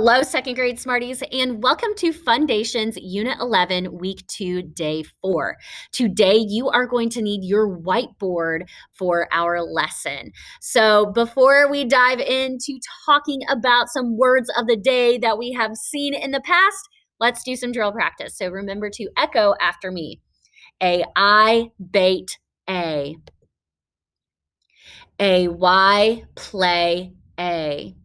Hello, second grade Smarties, and welcome to Fundations Unit 11, Week 2, Day 4. Today, you are going to need your whiteboard for our lesson. So before we dive into talking about some words of the day that we have seen in the past, let's do some drill practice. So remember to echo after me. I bait A. Y play A.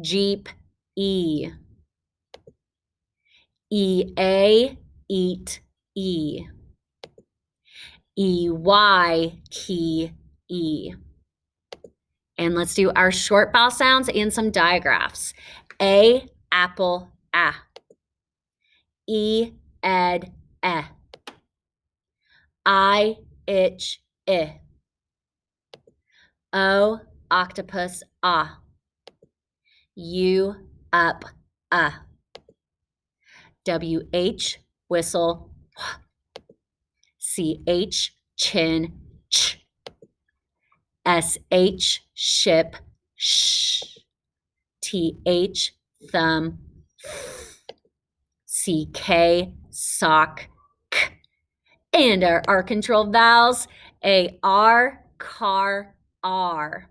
Jeep E. Eat E. Key E. And let's do our short vowel sounds and some digraphs. A, apple, A. Ed, E. I, itch, I. O, octopus, Ah. U, up, WH, whistle, CH, chin, ch. SH, ship, sh. TH, thumb, CK, sock, k. And our controlled vowels, AR, car, R.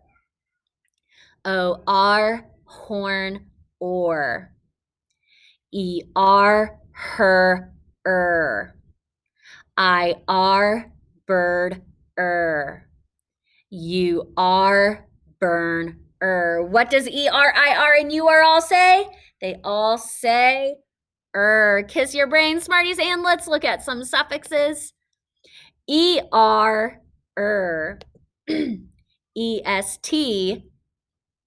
OR, horn, or. ER, her, IR, bird, UR, burn, What does ER, IR, and UR all say? They all say Kiss your brain, Smarties, and let's look at some suffixes. ER, EST,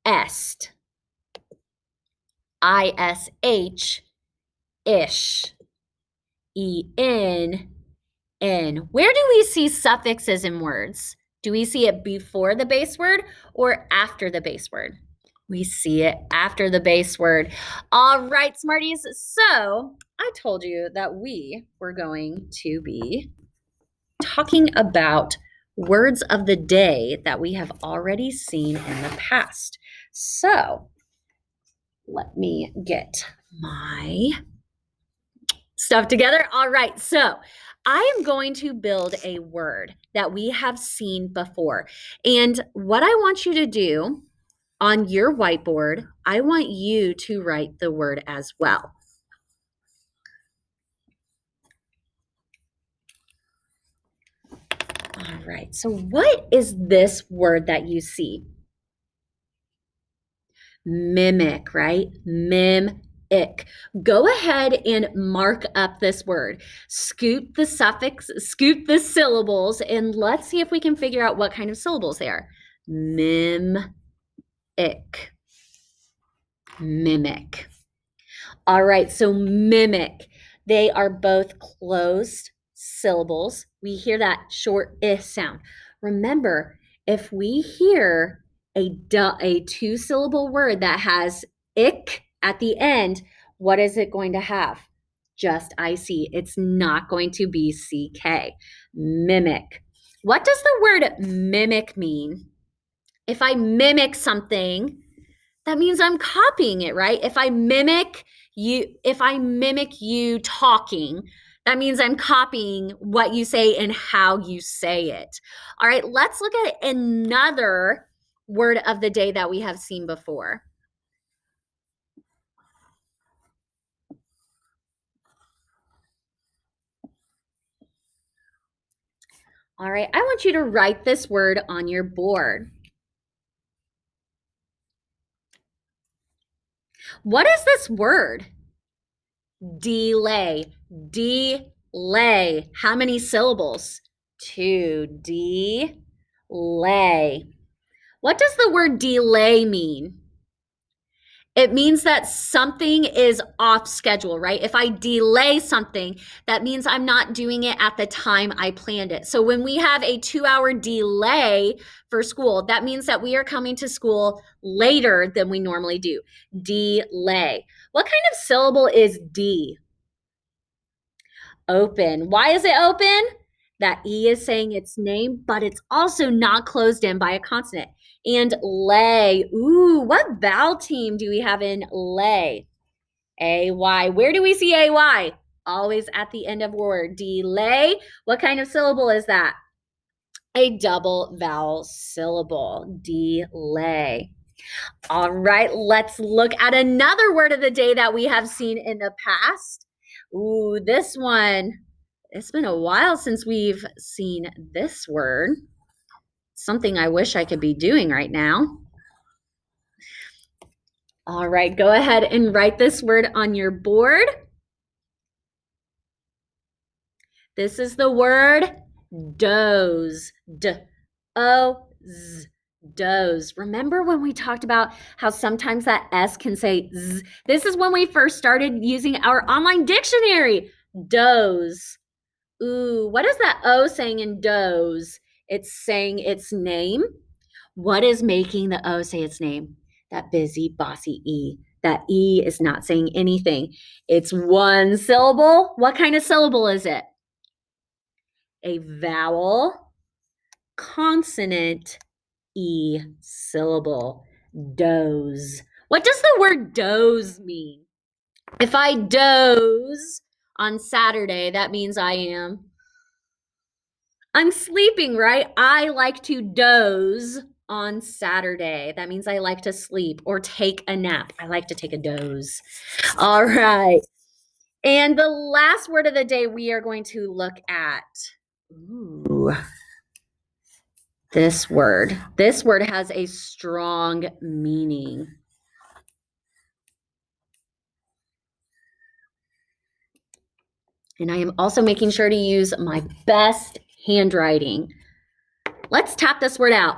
est. ISH, ish. EN, N. Where do we see suffixes in words? Do we see it before the base word or after the base word? We see it after the base word. All right, Smarties. So I told you that we were going to be talking about words of the day that we have already seen in the past. So let me get my stuff together. All right, so I am going to build a word that we have seen before. And what I want you to do on your whiteboard, I want you to write the word as well. All right, so what is this word that you see? Mimic, right? Mimic. Go ahead and mark up this word. Scoop the suffix, scoop the syllables, and let's see if we can figure out what kind of syllables they are. Mimic. Mimic. All right, so mimic. They are both closed syllables. We hear that short I sound. Remember, if we hear a two-syllable word that has ick at the end, what is it going to have? Just IC. It's not going to be CK. Mimic. What does the word mimic mean? If I mimic something, that means I'm copying it, right? If I mimic you talking, that means I'm copying what you say and how you say it. All right, let's look at another word of the day that we have seen before. All right, I want you to write this word on your board. What is this word? Delay. Delay. How many syllables? 2. Delay. What does the word delay mean? It means that something is off schedule, right? If I delay something, that means I'm not doing it at the time I planned it. So when we have a 2-hour delay for school, that means that we are coming to school later than we normally do. Delay. What kind of syllable is D? Open. Why is it open? That E is saying its name, but it's also not closed in by a consonant. And lay. Ooh, what vowel team do we have in lay? A-Y. Where do we see A-Y? Always at the end of word. Delay. What kind of syllable is that? A double vowel syllable. Delay. All right, let's look at another word of the day that we have seen in the past. Ooh, this one. It's been a while since we've seen this word. Something I wish I could be doing right now. All right, go ahead and write this word on your board. This is the word doze. D-O-Z. Doze. Remember when we talked about how sometimes that S can say Z? This is when we first started using our online dictionary. Doze. Ooh, what is that O saying in doze? It's saying its name. What is making the O say its name? That busy, bossy E. That E is not saying anything. It's one syllable. What kind of syllable is it? A vowel, consonant, E syllable. Doze. What does the word doze mean? If I doze on Saturday, that means I'm sleeping, right? I like to doze on Saturday. That means I like to sleep or take a nap. I like to take a doze. All right. And the last word of the day we are going to look at. Ooh. This word. This word has a strong meaning. And I am also making sure to use my best handwriting. Let's tap this word out.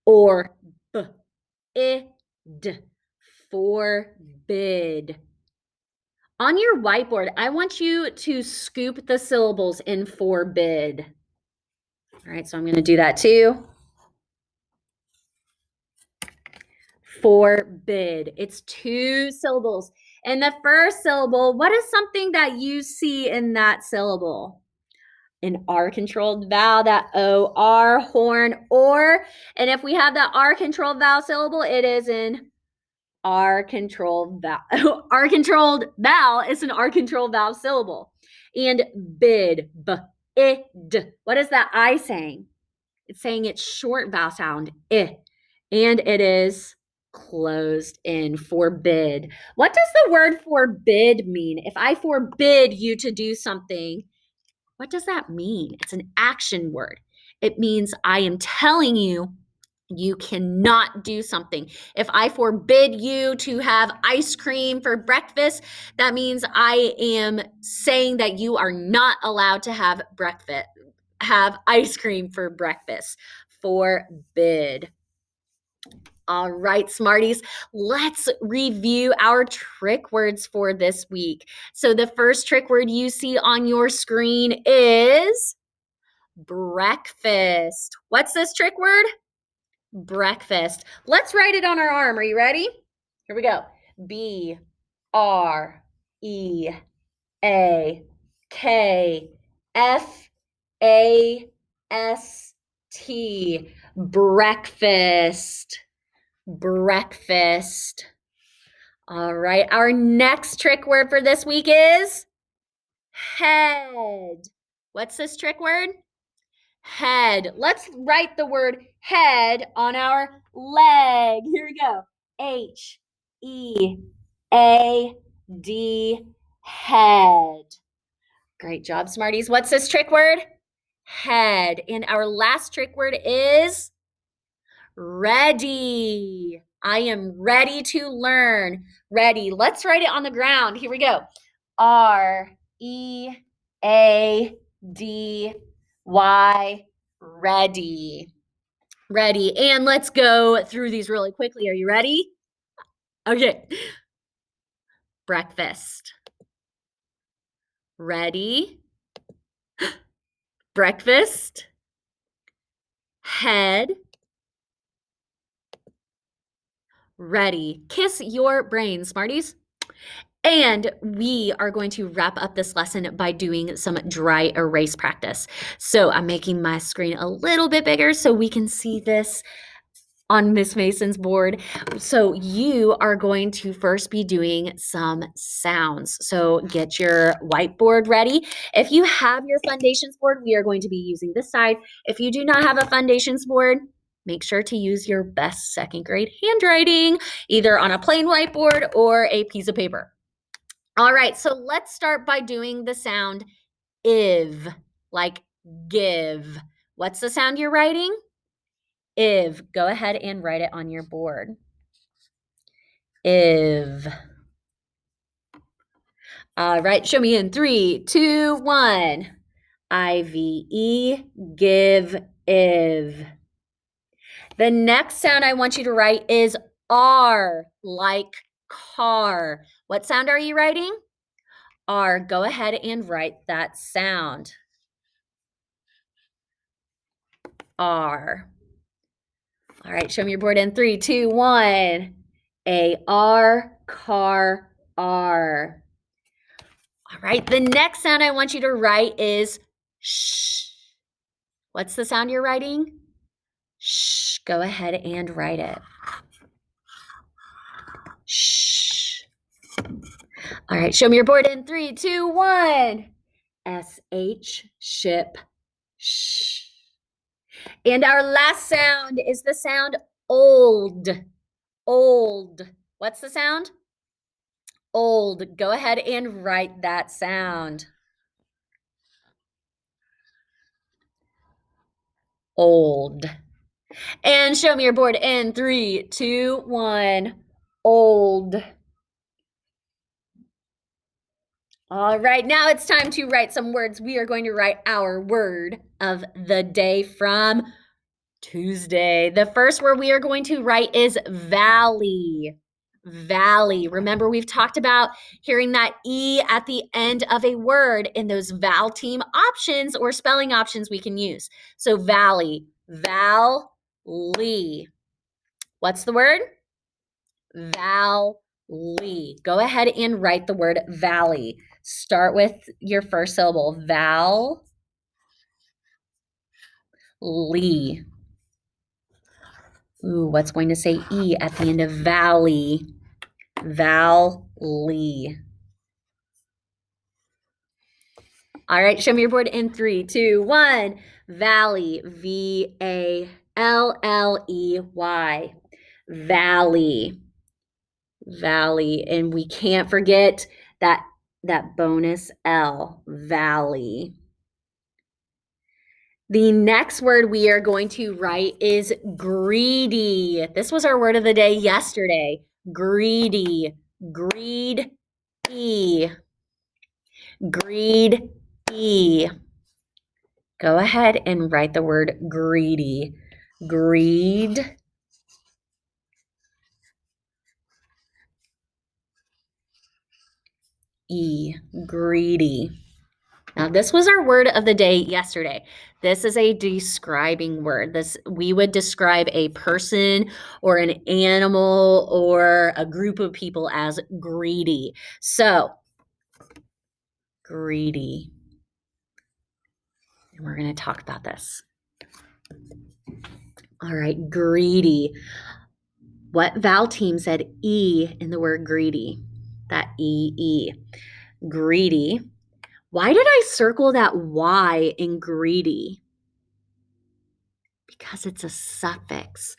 Or b-i-d. Forbid. On your whiteboard, I want you to scoop the syllables in forbid. All right, so I'm going to do that too. Forbid. It's 2 syllables. And the first syllable, what is something that you see in that syllable? An R-controlled vowel, that O-R, horn, or. And if we have that R-controlled vowel syllable, it is an R-controlled vowel. R-controlled vowel is an R-controlled vowel syllable. And bid, b-i-d. What is that I saying? It's saying its short vowel sound, I. And it is closed in, forbid. What does the word forbid mean? If I forbid you to do something, what does that mean? It's an action word. It means I am telling you you cannot do something. If I forbid you to have ice cream for breakfast, that means I am saying that you are not allowed to have ice cream for breakfast. Forbid. All right, Smarties, let's review our trick words for this week. So the first trick word you see on your screen is breakfast. What's this trick word? Breakfast. Let's write it on our arm. Are you ready? Here we go. B-R-E-A-K-F-A-S-T. Breakfast. Breakfast. All right. Our next trick word for this week is head. What's this trick word? Head. Let's write the word head on our leg. Here we go. H-E-A-D. Head. Great job, Smarties. What's this trick word? Head. And our last trick word is ready. I am ready to learn. Ready. Let's write it on the ground. Here we go. R-E-A-D-Y. Ready. Ready. And let's go through these really quickly. Are you ready? Okay. Breakfast. Ready. Breakfast. Head. Ready. Kiss your brain, Smarties. And we are going to wrap up this lesson by doing some dry erase practice. So I'm making my screen a little bit bigger so we can see this on Miss Mason's board. So you are going to first be doing some sounds. So get your whiteboard ready. If you have your Fundations board, we are going to be using this side. If you do not have a Fundations board, make sure to use your best second grade handwriting, either on a plain whiteboard or a piece of paper. All right, so let's start by doing the sound if, like give. What's the sound you're writing? If. Go ahead and write it on your board. If. All right, show me in 3, 2, 1. IVE, give, if. The next sound I want you to write is R, like car. What sound are you writing? R. Go ahead and write that sound. R. All right, show me your board in 3, 2, 1. A-R, car, R. All right, the next sound I want you to write is sh. What's the sound you're writing? Shh. Go ahead and write it. Shh. All right, show me your board in 3, 2, 1. S-H, ship, shh. And our last sound is the sound old. Old. What's the sound? Old. Go ahead and write that sound. Old. And show me your board in 3, 2, 1. Old. All right, now it's time to write some words. We are going to write our word of the day from Tuesday. The first word we are going to write is valley. Valley. Remember, we've talked about hearing that E at the end of a word in those vowel team options or spelling options we can use. So valley, valley. What's the word? Valley. Go ahead and write the word valley. Start with your first syllable, valley. Ooh, what's going to say E at the end of valley? Valley. All right, show me your board in 3, 2, 1. Valley, V-A-L-L-E-Y. Valley. Valley. And we can't forget that bonus L, valley. The next word we are going to write is greedy. This was our word of the day yesterday. Greedy. Greed. E. Greed. E. Go ahead and write the word greedy. Greed. E. Greedy. Now, this was our word of the day yesterday. This is a describing word. We would describe a person or an animal or a group of people as greedy. So, greedy. And we're going to talk about this. All right, greedy. What vowel team said E in the word greedy? That E. Greedy. Why did I circle that Y in greedy? Because it's a suffix.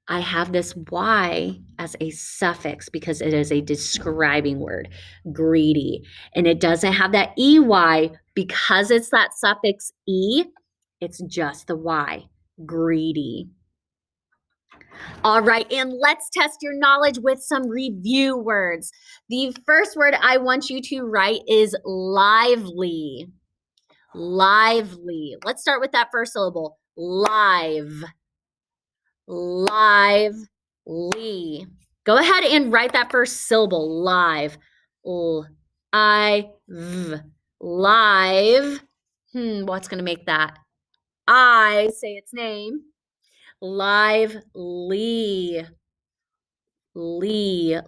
I have this Y as a suffix because it is a describing word, greedy. And it doesn't have that EY because it's that suffix E, it's just the Y, greedy. All right, and let's test your knowledge with some review words. The first word I want you to write is lively. Lively. Let's start with that first syllable. Live. Lively. Go ahead and write that first syllable. Live. L-I-V. Live. What's going to make that? I say its name. Lively. Live.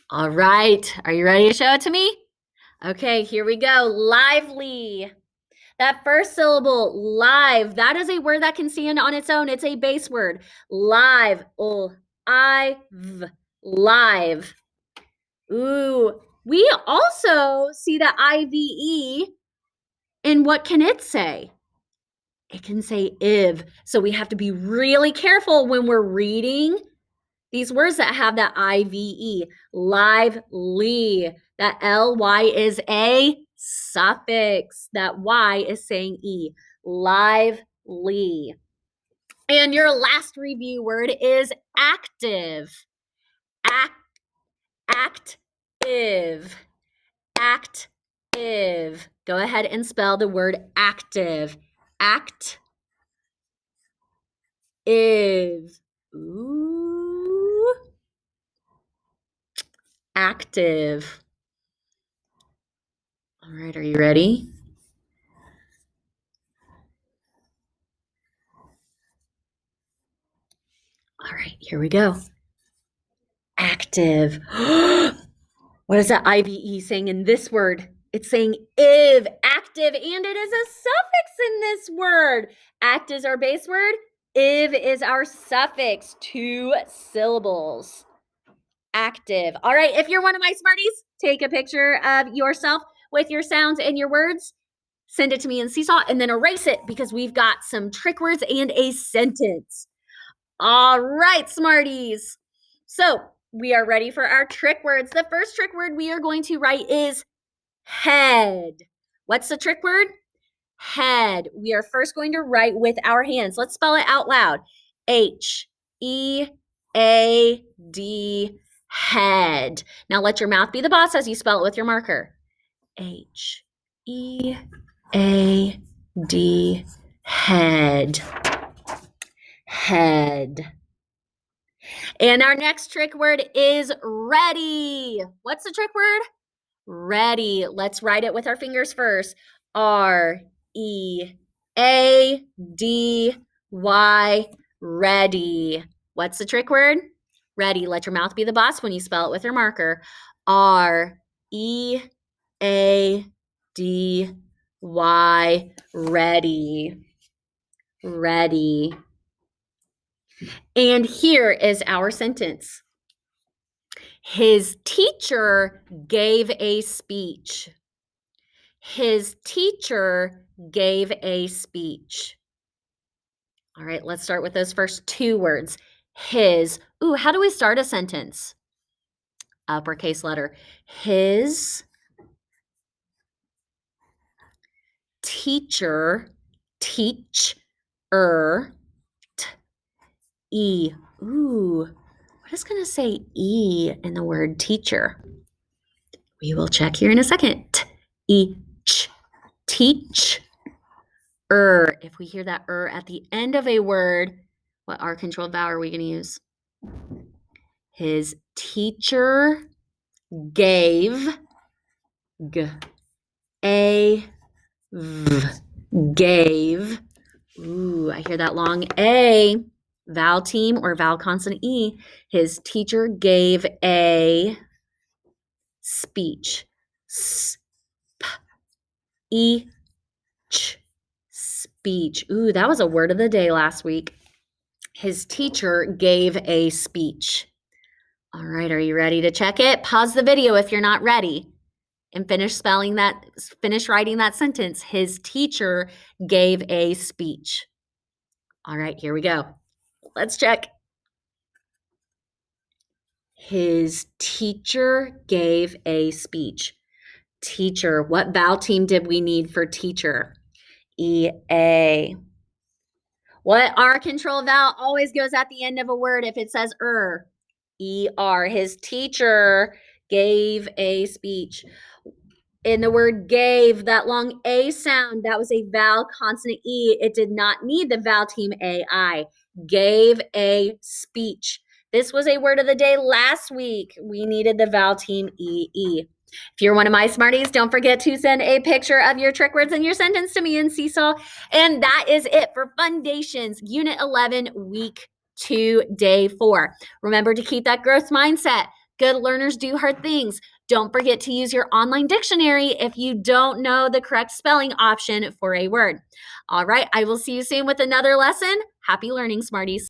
All right. Are you ready to show it to me? Okay, here we go. Lively. That first syllable, live, that is a word that can stand on its own. It's a base word. Live, live. Ooh, we also see the IVE, and what can it say? It can say IV. So we have to be really careful when we're reading these words that have that IVE. Lively. That LY is a suffix. That Y is saying E. Lively. And your last review word is active. Active. Active. Go ahead and spell the word active. Active. Ooh. Active. All right, are you ready? All right, here we go. Active. What is that IVE saying in this word? It's saying IV, active, and it is a suffix in this word. Act is our base word. IV is our suffix, 2 syllables. Active. All right, if you're one of my smarties, take a picture of yourself with your sounds and your words. Send it to me in Seesaw and then erase it because we've got some trick words and a sentence. All right, smarties. So we are ready for our trick words. The first trick word we are going to write is head. What's the trick word? Head. We are first going to write with our hands. Let's spell it out loud. H-E-A-D, head. Now let your mouth be the boss as you spell it with your marker. H-E-A-D, head. Head. And our next trick word is ready. What's the trick word? Ready. Let's write it with our fingers first. R-E-A-D-Y, ready. What's the trick word? Ready. Let your mouth be the boss when you spell it with your marker. R-E-A-D-Y, ready. Ready. And here is our sentence. His teacher gave a speech. His teacher gave a speech. All right, let's start with those first 2 words. His. Ooh, how do we start a sentence? Uppercase letter. His teacher, teacher, E. Ooh, what is going to say E in the word teacher? We will check here in a second. Each, teach, If we hear that at the end of a word, what R controlled vowel are we going to use? His teacher gave gave. Ooh, I hear that long A. Vowel team or vowel consonant E. His teacher gave a speech. Speech. Ooh, that was a word of the day last week. His teacher gave a speech. All right, are you ready to check it? Pause the video if you're not ready and finish writing that sentence. His teacher gave a speech. All right, here we go. Let's check. His teacher gave a speech. Teacher. What vowel team did we need for teacher? E-A. What R control vowel always goes at the end of a word if it says E-R. His teacher gave a speech. In the word gave, that long A sound, that was a vowel consonant E. It did not need the vowel team A-I. Gave a speech. This was a word of the day last week. We needed the vowel team E-E. If you're one of my smarties, don't forget to send a picture of your trick words and your sentence to me in Seesaw. And that is it for Fundations, Unit 11, Week 2, Day 4. Remember to keep that growth mindset. Good learners do hard things. Don't forget to use your online dictionary if you don't know the correct spelling option for a word. All right, I will see you soon with another lesson. Happy learning, Smarties.